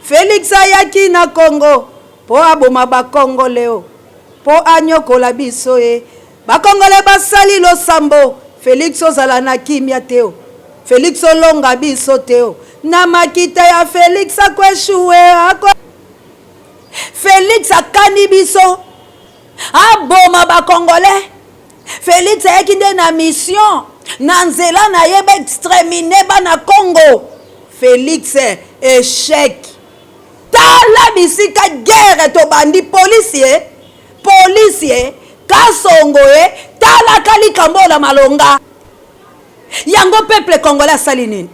Félix ayaki na Congo po aboma ba Congolais po anyokola biso e ba Congolais basali losambo Félix ozala na kimia teo Félix olonga biso teo na makita ya Félix akweshuwe Félix akani biso aboma ba Congolais Félix ayaki nde na mission na nzela na yeba exterminer ba na Congo Félix échec tala bisika guerre to bandi policier kasongo tala kali kambola malonga yango peuple congolais asali nini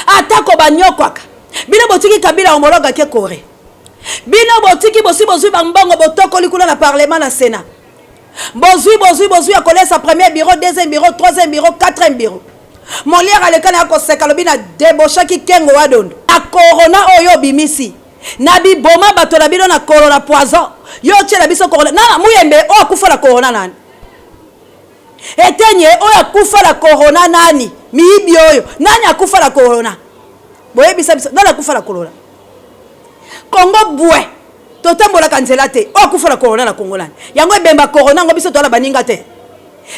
atako banyokwaka bino botiki Kabila homologa ke Corée bino botiki bozwi bambongo botokoli kuna na parlement na Sénat bozwi akola sa premier bureau deuxième bureau troisième bureau quatrième bureau Molière alekana ya koseka lobi na deboshaki kengo wadondo a corona oyo bimisi na biboma bato na bino na corona poison yo tshela biso corona na muyembe o akufa la corona nani etenye o akufa la corona nani miibi oyo nani akufa la corona boye bisa nani akufa la corona Congo bwe totambola kanzela te o akufa la corona na Congo nani yango ebemba corona ngo biso tola baninga te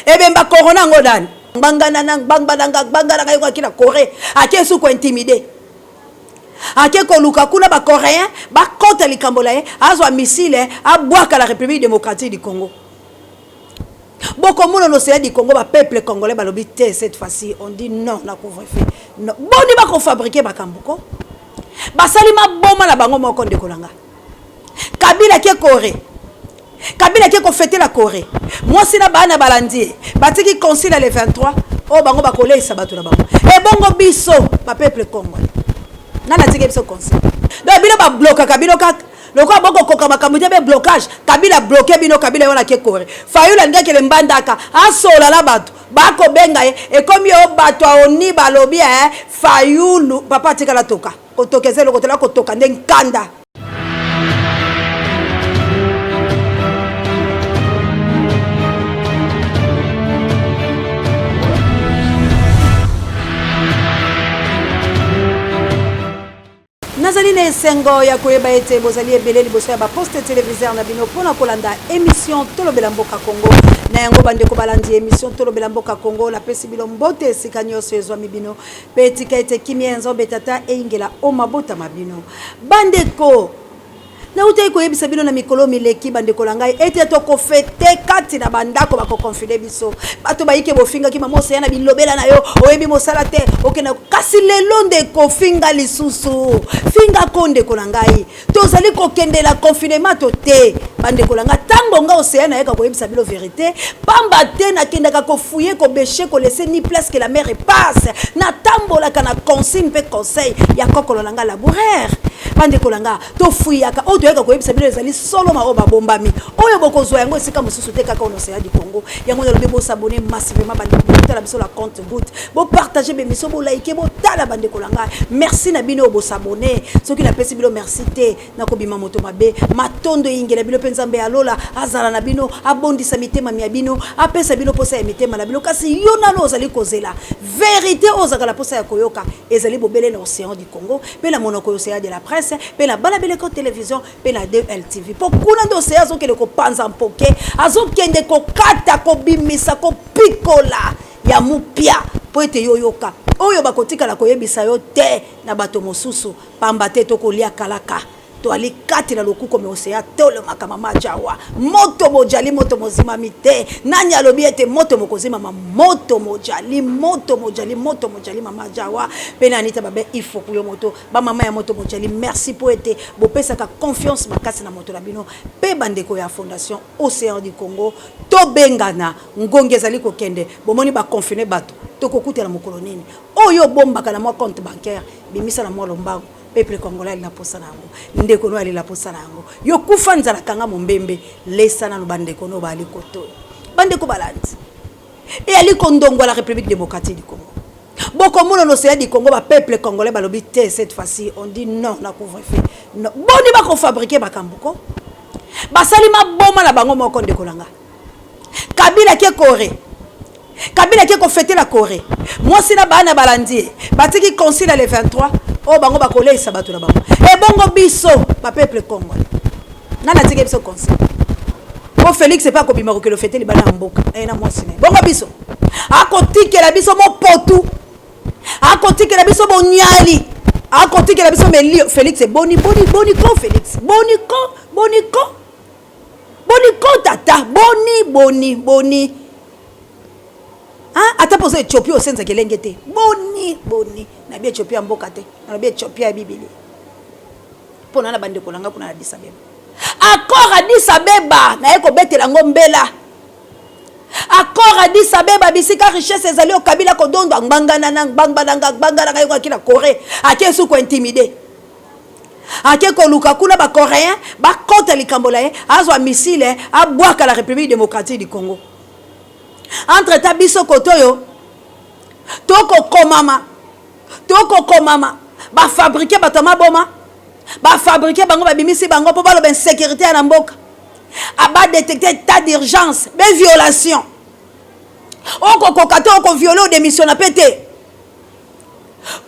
ebemba corona ngo nani bangana kwa kila Corée ake su ko intimider ake ko luka kuna ba coréen ba kota likambola azwa missile abwaka la République démocratique du Congo boko muno no c'est du Congo ba peuple congolais balobi te cette fois-ci on dit non na couvre-feu non boni ba ko fabriquer ba kambuko basali maboma na bango moko ndekolanga Kabila ke Corée Kabila qui a fêté la Corée. Moi, si na bana balandi, batiki concile le 23, oh bango bakole sabatu na bango. Et bongo biso, ma peuple congolais. Na na tiki biso concile. Donc bino ba bloquer Kabila ka loko bongo koka makamuje be blocage. Kabila bloquer bino Kabila wana ke Corée. Fayula nga ke mbandaka, asola la batu. Bako benga et comme yo batu oni balobi Fayulu papa tika la toka. Kotokeze loko la kotoka ndenganda. Nazali ne sengo ya koyeba ete bozali ebele liboso ya ba poste téléviseur na bino pona kolanda émission Tolobela Mboka Congo na yango bande ko balandi émission Tolobela Mboka Congo la pesi bilo mbote sikanyo sezwa mibino betika ete kimienzo betata eingela o mabota mabino bande ko na utai ko yebisa bino na mikolo mileki bande ko langai ete to ko fete kati na bandako bako confiner biso bato bayike bofinga ki mamo seyana bilobela na yo oyebi mosala te okena kasi lelo nde ko finga lisusu finga konde ko langai tozali ko kendela confinement to te bande ko langa tango nga oseyana yeka ko yebisa bino vérité pamba te na kendaka ko fouiller ko bêcher ko laisser ni place que la mer passe na tambola kana consigne pe conseil ya kokolo langa laboureur bande ko langa to fouillaka yaka ko yebisa bino ezali solo maoba bombami oyo bokozwa yango esika mosusu te kaka ono seya di Congo yango lobi bo s'abonner massivement bande ko tala biso la compte goutte bo partager be miso bo like bo tala bande ko langa merci na bino bo s'abonner soki na pesi bino merci te na ko bima moto mabe matondo ingela bino penzambe alola azala na bino abondisa mitema mia bino apesa bino posa ya mitema na bino kasi yo na lo zali kozela vérité ozaka la posa ya koyoka ezali bobele na océan du Congo pe la monoko océan de la presse pe la balabele ko télévision pena DLTV pour kuna ndo se azo kele ko panza mpoke azo kende ko kata ko bimisa ko pikola ya mupia po ete yoyoka oyo bakotika la koyebisa yo te na bato mosusu pamba te to kolia kalaka to ali kati na lokuko me osea tolo makama majawa moto mojali moto mozima mite nani alobi ete moto mokozima moto mojali mama jawa pena anita babe ifo kuyo moto ba mama ya moto mojali merci pour ete bo pesa ka confiance makasi na moto labino pe bandeko ya fondation Océan du Congo to bengana ngonge zali ko kende bomoni ba confiner bato to kokutela mokolo nini oyo bomba kana mo compte bancaire bimisa na mo lombango peuple congolais la posa nango ndeko no ali la posa nango yo kufanza la kanga mombembe lesana no bandeko no bali koto bandeko balandi et ali kondongo la République démocratique du Congo boko muno no c'est du Congo ba peuple congolais balobi te cette fois-ci on dit non na couvre-feu non boni ba ko fabriquer ba kambuko basali maboma na bango moko ndeko langa Kabila ke Corée Kabila qui a fêté la Corée. Moi, si na bana balandi, batiki concile le 23, o bango bakole sabato na bango e bongo biso ba peuple congolais nana tike biso conseil o Félix c'est pas ko bima ko le fêter li bana mboka e na mwasi ne bongo biso akotike la biso mo potu akotike la biso bonyali akotike la biso melio Félix c'est boni ko Félix boniko tata boni ah ata poser Éthiopie au senza kelenge te boni na bi Éthiopie mboka te na bi Éthiopie ya bibili pona na bande kolanga kuna Addis Abeba accord Addis Abeba na eko betela ngombela accord Addis Abeba bisika richesse ezali o kabila ko dondo ngangana ngangana yo kila Corée akesu ko intimider ake ko luka kuna ba coréen ba kota likambola azwa missile abwaka la République démocratique du Congo entre tabiso kotoyo toko komama ba fabriquer batoma boma ba fabriquer bango ba bimisi bango po balo ben sécurité na mboka aba détecter état d'urgence be violation oko kokato oko violer au démission na pété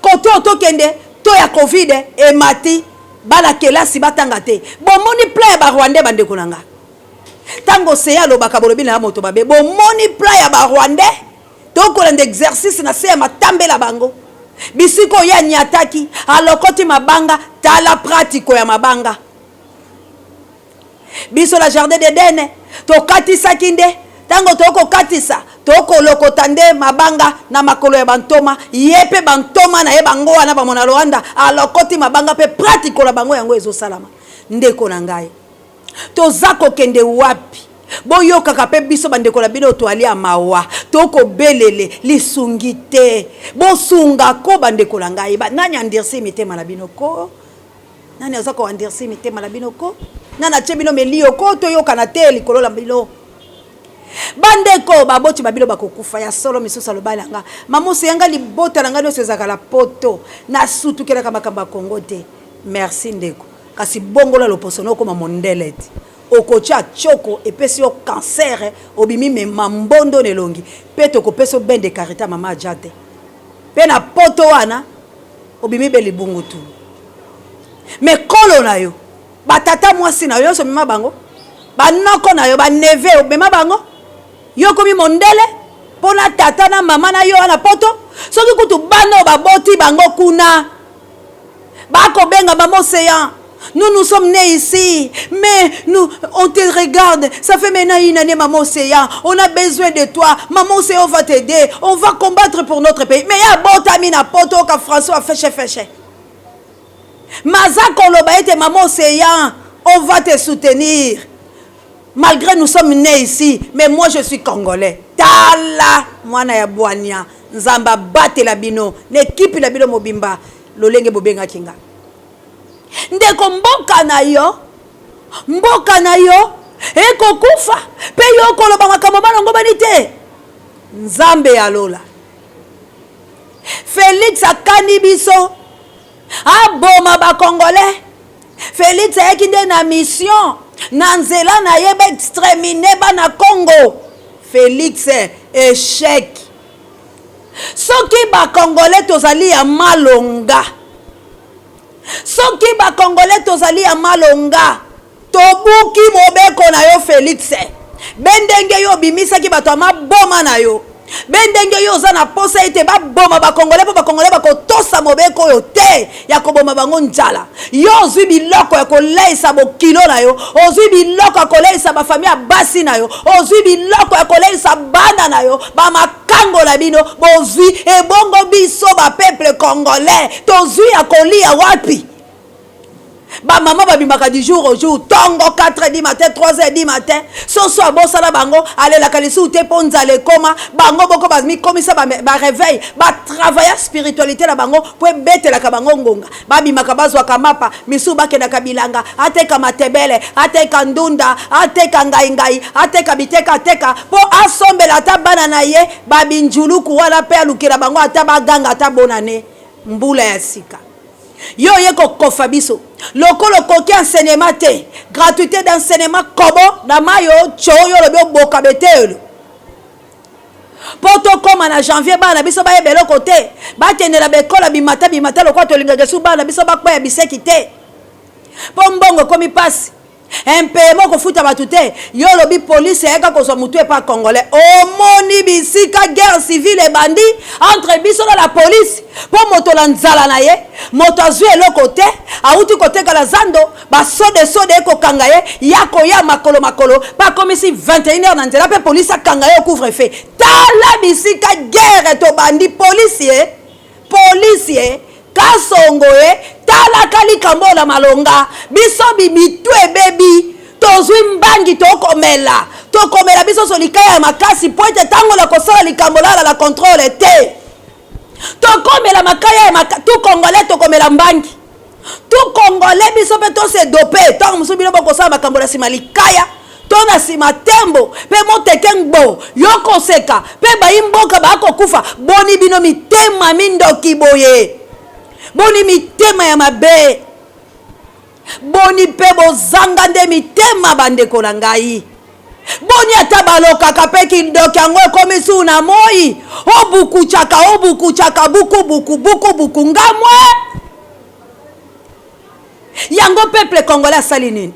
koto to kende to ya covid e mati bala kelasi batanga te bomoni plein ba Rwandais bande konanga tango seya lo bakabolobi na moto babe bomoni plein ya ba Rwandais to ko l'exercice na se matambela bango bisiko ya nyataki alokoti mabanga tala pratique ya mabanga biso la jardin d'Eden to katisa kinde tango to ko katisa to ko lokotande mabanga na makolo ya bantoma yepe bantoma na ye bango wana ba mona Rwanda alokoti mabanga pe pratique la bango yango ezo salama ndeko na ngai to zako kende wapi boyoka kape biso bandeko la bino to ali amawa to ko belele lisungite bosunga ko bandeko la ngai ba nani andirsi mitema la bino ko nani azako andirsi mitema la bino ko nana chebino melio ko to yoka na te likolo la bino bandeko baboti babilo bakokufa ya solo misusa lobalanga mamose yanga libota nanga no sezaka la poto na sutu kela kama kamba Kongo te merci ndeko kasi bongola loposono ko mondeleti okocha choko epesi yo cancer obimi me mambondo nelongi peto ko peso bende karita mama jate pe na poto wana obimi beli bungutu me kolo na yo batata mwasi na yo so mima bango banoko na yo ba neve obema bango yo komi mondele pona tata na mama na yo na poto soki kutu bano baboti bango kuna bako benga bamoseyan nous sommes nés ici mais nous on te regarde ça fait maintenant une année maman Océan on a besoin de toi maman Océan on va t'aider on va combattre pour notre pays mais ya botami na poto ka François feche maza koloba ete maman Océan on va te soutenir malgré nous sommes nés ici mais moi je suis congolais tala mwana ya bwania nzamba bate la bino l'équipe la bino mobimba lolenge bobenga kinga ndeko mboka na yo eko kufa pe yo koloba makambo bango banite nzambe ya lola Félix akani biso aboma ba congolais Félix ayaki na mission na nzela na yeba exterminer bana Congo Félix échec soki ba congolais tozali ya malonga soki ba congolais tozali ya malonga tobuki mobeko na yo Félix bendenge yo bimisaki bato maboma na yo bendenge yo za na posa ete ba boma ba congolais po ba congolais ba kotosa mobeko yo te ya koboma bango njala yo zwi biloko ya koleisa bokilo na yo ozwi biloko ya koleisa ba famille basi na yo ozwi biloko ya koleisa bana na yo ba makango la bino bozwi ebongo biso ba peuple congolais tozwi ya kolia wapi ba maman babimaka du jour au jour tongo 4h du matin 3h du matin soso abosala bango alela kalisu te ponza le koma bango boko bazmi komisa ba réveil ba travailler spiritualité la bango po betela ka bango ngonga babimaka bazwa kamapa misu bakena kabilanga ateka matebele ateka ndunda ateka ngai ateka biteka teka po asombela ta bana na ye babinjuluku wala pe alukira bango ata baganga ata bonane mbula ya sika yo yeko kofa biso lokolo koki enseignement te gratuité d'enseignement kobo na mayo choyo lobi boka betelo poto koma na janvier bana biso ba yebelo côté ba tenela bekola bimata lo kwa to linga su bana biso ba kwa ya biseki te po mbongo komi pasi impayement ko futa batute yo lobi police eka ko so mutu pas congolais omoni bisika guerre civile et bandi entre biso na la police po moto la nzala na ye moto azwe lo côté auti côté kala zando ba sode ko kangaye yako ya makolo pas comme si 21h na nzela pe police kangaye couvre feu tala bisika guerre to bandi policier kasongoe tala kali kambola malonga biso bibitu ebebi tozwi mbangi tokomela biso solikaya makasi poete tango la kosala likambola la contrôle te tokomela makaya tu congolais tokomela mbangi tu congolais biso pe to se doper tango muso bino bokosala makambola sima likaya tona sima tembo pe motekengbo yoko seka pe bayimboka bakokufa boni bino mitema mindoki boye boni mitema ya mabe boni pe bozanga nde mitema bandeko na ngai boni ata balokaka pe kindoki yango ekomi su na moi obukuchaka buku ngamwe yango peuple congolais asali nini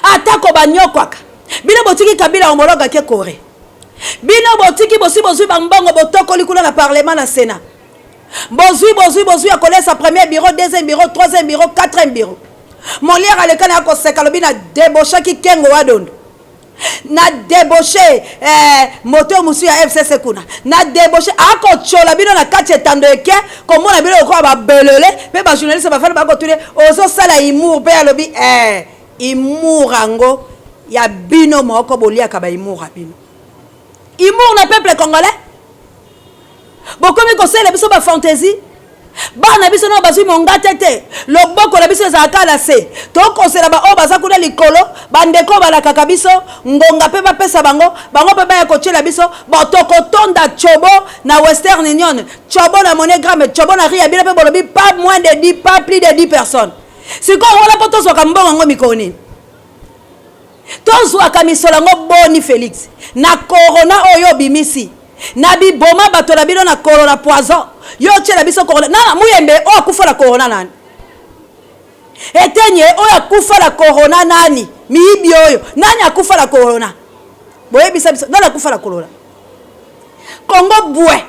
atako banyokwaka bino botiki kabila homologa ke kore bino botiki bozwi bambongo botokoli kuna na parlement na sénat bozwi akola sa premier bureau, deuxième bureau, troisième bureau, quatrième bureau. Mon lien à l'école a consacré le na débauché qui kengo wadondo. Na débauché moteur musu ya FCC kuna. Na débauché ako chola bino na kati etandeke comme on a bino ko ba belele pe ba journaliste ba fa ba ko tule ozo sala imour pe alobi imour ango ya bino moko bolia ka ba imour bino. Imour na peuple congolais. Bokomi kosele biso ba fantaisie bana biso no bazwi monga tete loboko la biso za kala se to kosela ba obaza kuna likolo bandeko bala kaka biso ngonga pe ba pesa bango pe ba ya kochela biso botoko tonda chobo na Western Union chobo na MoneyGram chobo na ria bila pe bolobi pas moins de 10 pas plus de 10 personnes siko wala poto so kambongo ngo mikoni tozo akamisolo ngo boni Félix na corona oyo bimisi nabi boma bato la bino na corona poison yo tshela biso corona na muyembe o akufa la corona nani etenye o akufa la corona nani miibi oyo nani akufa la corona boye bisa nani akufa la corona Congo bwe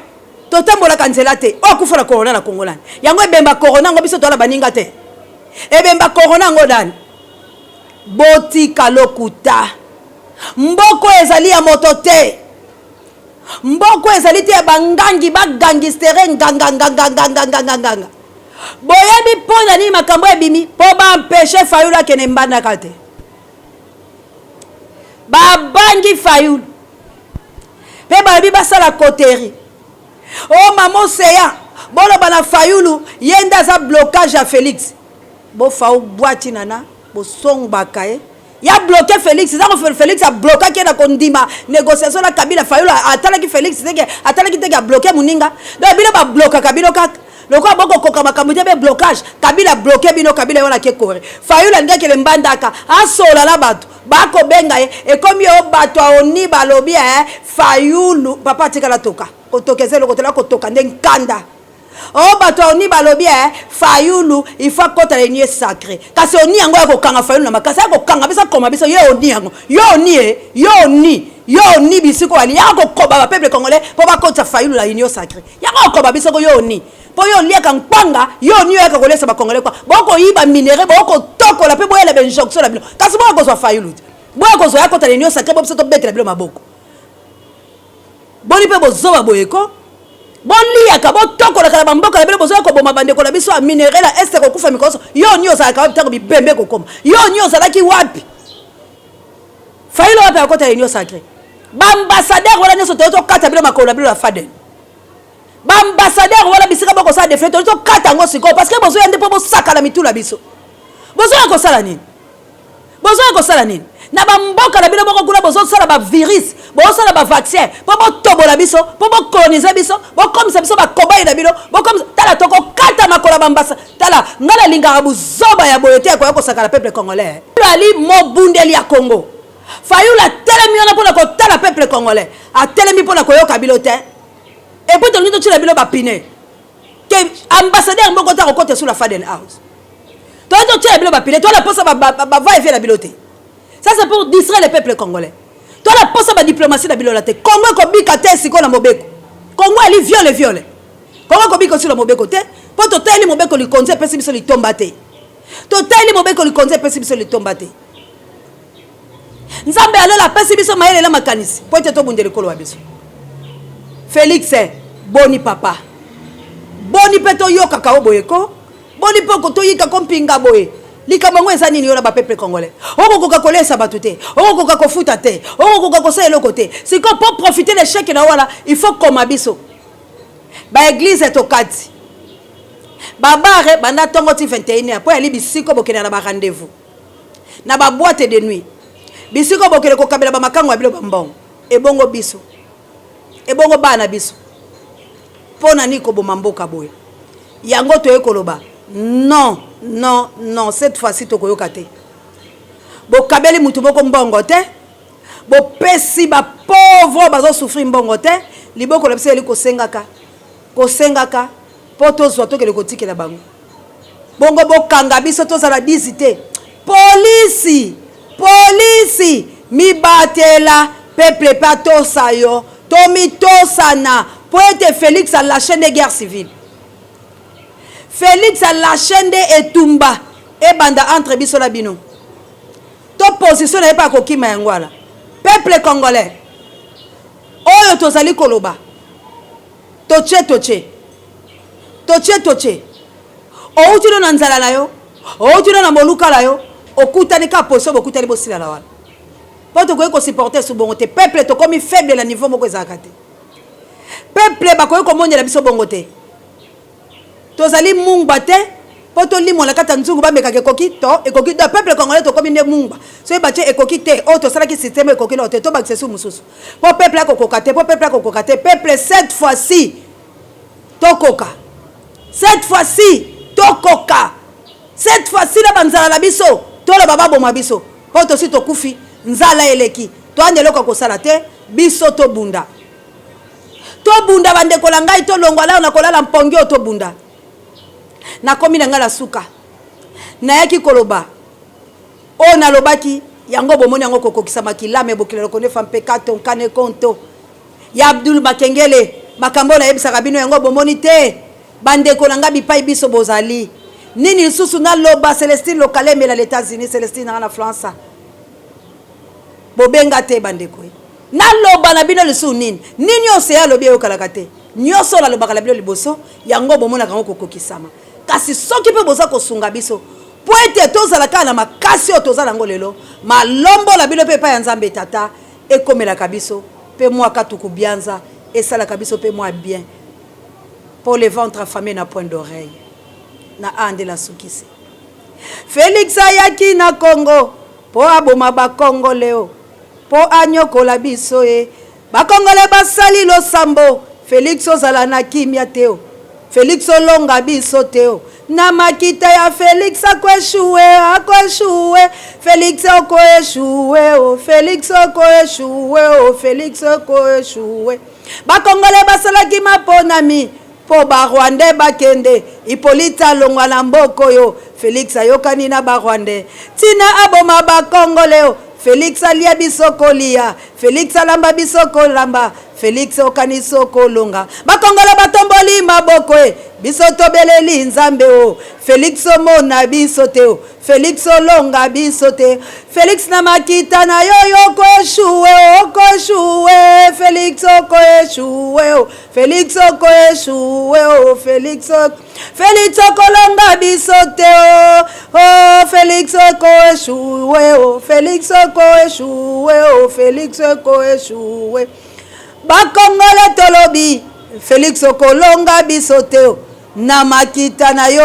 totambola kanzela te o akufa la corona na Congo nani yango ebemba corona ngo biso tola baninga te ebemba corona ngo nani boti kalokuta mboko ezali ya moto te mboko ezali te bangangi bagangistere nganga boyebi pona ni makambo ebimi po ba empêcher Fayulu kene mbanda kate ba bangi Fayulu pe ba bi basala koteri o mamo seya bolo bana Fayulu yenda za blocage à Félix bo faou boati nana bo song bakaye ya bloqué Félix ça Félix a bloqué qui na kondima négociation la Kabila Fayulu atala ki Félix c'est atala ki te a bloqué muninga donc bino ba bloquer Kabila kaka loko boko koka makambuja be blocage Kabila bloqué bino Kabila wana ke kore Fayulu ngeke le mbandaka asola la bato bako benga e comme yo bato oni balobi Fayulu papa tika la toka kotokezelo kotela kotoka ndenganda oh bato oni balobi Fayulu il faut kota le nier sacré kasi oni yango ya kokanga Fayulu na makasa ya kokanga bisa koma bisa yo oni yango yo ni bisiko ali ya kokoba ba peuple congolais po ba kota Fayulu la union sacré ya kokoba bisiko yo ni po yo lia kampanga yo ni ya kolesa ba congolais kwa boko yiba minéraux boko tokola pe boyela be injonction la bilo kasi boko zo Fayulu boko zo ya kota le union sacré bo biso to betre bilo maboko boni pe bozoba boyeko boli akabo toko la kala mboka la bele bozo ko boma bande ko la biso a minerai la est ko kufa mikoso yo nyo za ka tako bi bembe ko koma yo nyo za laki wapi Fayulu wapi akota yenyo sacré ba ambassadeur wala nyo to kata bele makolo bele la faden ba ambassadeur wala bisika boko sa deflet to kata ngo siko parce que bozo yande po bo saka la mitula biso bozo ko sala nini na ba mboka la bele boko kula bozo sala ba virus bozo sala ba vaccin po bo tobola biso po bo coloniser biso bo comme ça biso ba kobaye na bilo bo comme tala toko kata makola bambasa tala ngala lingara buzoba ya boyete ko saka la peuple congolais ali mobundeli ya Congo Fayula telemi on a pour la peuple congolais. A telemi pour la koyoka bilote. Et puis tu nous tu la bilo ba piné. Que ambassadeur mboko ta côté sur la Faden House. Toi tu la bilo ba piné, toi la poste va et faire la bilote. Ça c'est pour distraire le peuple congolais. Toi la poste ba diplomatie la bilote. Congo ko bika te siko na mobeko. Congo ali viole. Congo ko bika sur la mobeko te. Pour to teli mobeko li konze pesi biso li tombate. To teli mobeko li konze pesi biso li tombate. Nzambe alela pesi biso maele la makanisi. Po te to bundele kolo wa biso. Félix boni papa. Boni peto yoka ka oboyeko. Boni poko to yika kompinga boye. Likamangwe za nini yola ba peuple congolais. Oko koka kolesa batute. Oko koka kofuta te. Oko koka kosela lokote. C'est qu'on pour profiter les chèques na wala, il faut comme biso. Ba église est au kati. Babare banda tongo ti 21 po ali bisiko bokena na ba rendez-vous. Na ba boîte de nuit. Bisiko bokele ko kabela ba makango abilo bambongo. Ebongo biso. Ebongo bana biso. Pona niko bo mamboka boye. Yango to ekoloba. Non, cette fois-ci to koyoka te. Bo kabeli mutu boko mbongo te. Bo pesi ba pauvre bazo souffrir mbongo te. Liboko la bise liko sengaka. Ko sengaka poto zo to kele ko tikela bango. Bongo bo kanga biso to za la disité. Police mi batela peuple pato sayo. Tomi tosana pour être Félix à la chaîne de guerre civile. Félix à la chaîne de Etumba et banda entre biso la bino. To position n'est pas kokima yangwala. Peuple congolais. Oyo tozali koloba. Toche. O utilo na nzala na yo. O utilo na moluka la yo. Okutani ka position bokutani bosila la wala. Poto ko supporter su bongote. Peuple to komi faible na niveau moko ezakate. Peuple bakoyo komonyela biso bongote. Tozali mungba te. Poto limo la kata nzungu ba meka ke kokito e kokito peuple congolais to komi ne mungba. So e bache e kokite o to sala ki système e kokilo te to bakse su mususu. Po peuple akokokate, peuple cette fois-ci tokoka. Cette fois-ci tokoka. Cette fois-ci la banzala la biso. To la baba boma biso. Poto si to kufi nzala eleki. To andeloko kosala te biso to bunda. To bunda bande kolangai to longwala na kolala mpongyo to bunda. Na komi na ngala suka. Na yaki koloba. O na lobaki yango bomoni yango kokokisa makilame bokilelo kone fampe kato nkane konto. Ya Abdul Bakengele makambo na yebisa kabino yango bomoni te. Bande kolanga bipai biso bozali. Nini susu na loba Celestine lokale mela les États-Unis Celestine na France. Bobenga te bandeko. Na loba na bino lisu nini ose ya lobi yokalaka te nyoso la loba kala bino liboso yango bomona kango kokokisama kasi soki pe boza kosunga biso po ete tozalaka na makasi o tozala ngo lelo malombo la bino pe pa ya Nzambe tata ekomelaka biso pe mwaka tukubianza esalaka biso pe mwa bien pour le ventre affamé na point d'oreille na ande la sukisi. Félix ayaki na Congo po aboma ba Congo leo po anyokola biso bakongole basali losambo. Félix ozala na kimia teo. Félix olonga biso teo. Na makita ya Félix akweshuwe. Félix okoeshuwe. Bakongole basalaki maponami po Barwande bakende. Hippolyte longwa na mboko yo. Félix ayokani na Barwande. Tina aboma bakongole Félix alia bisoko lia. Félix alamba bisoko lamba. Félix okanisoko longa. Bakongole batomboli maboko bisoto beleli Nzambe o. Félix omona bisote o. Félix olonga bisote. Félix na makita na yo koeshuwe. Félix okoeshuwe o. Félix okolonga bisote o. Oh Félix okoeshuwe o. Félix okoeshuwe. Bakongole tolobi Félix okolonga bisote na makita na yo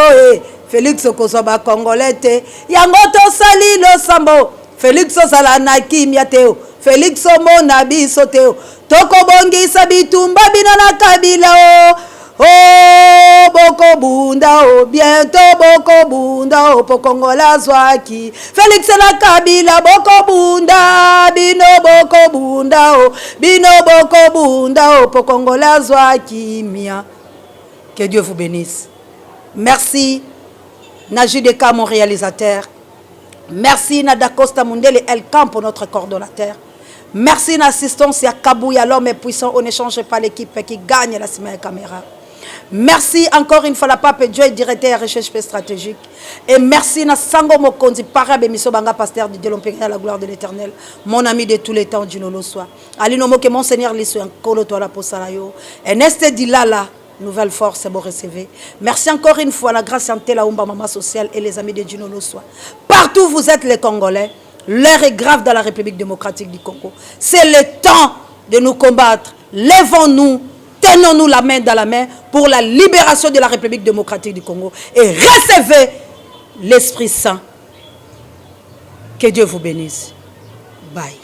Félix okozwa bakongole te yango tosali losambo. Félix ozala na kimia te Félix omona bisote tokobongisa bitumba bino na kabila Oh, boko bunda, oh, bientôt boko bunda, oh, po Congo la zwaki. Félix na Kabila, boko bunda, bino boko bunda, oh, bino boko bunda, oh, po Congo la zwaki, mia. Que Dieu vous bénisse. Merci, Najideka, mon réalisateur. Merci, Nada Costa Mundele El Campo, notre coordonnateur. Merci, l'assistance à Kabouya, l'homme est puissant. On n'échange pas l'équipe qui gagne la semaine caméra. Merci encore une fois la Pape Joy, directeur recherche stratégique. Et merci na Sango Mokonzi, Parabe Misobanga, pasteur de l'Empire à la gloire de l'Éternel. Mon ami de tous les temps, Dieu nous soit. Alino Moke, mon Seigneur, l'issue un colo toi la posalayo. Et Neste Dilala, nouvelle force, bon recevé. Merci encore une fois la grâce santé, la Umba Mama Sociale et les amis de Dieu nous soit. Partout où vous êtes les Congolais, l'heure est grave dans la République démocratique du Congo. C'est le temps de nous combattre. Lèvons-nous. Tenons-nous la main dans la main pour la libération de la République démocratique du Congo et recevez l'Esprit Saint. Que Dieu vous bénisse. Bye.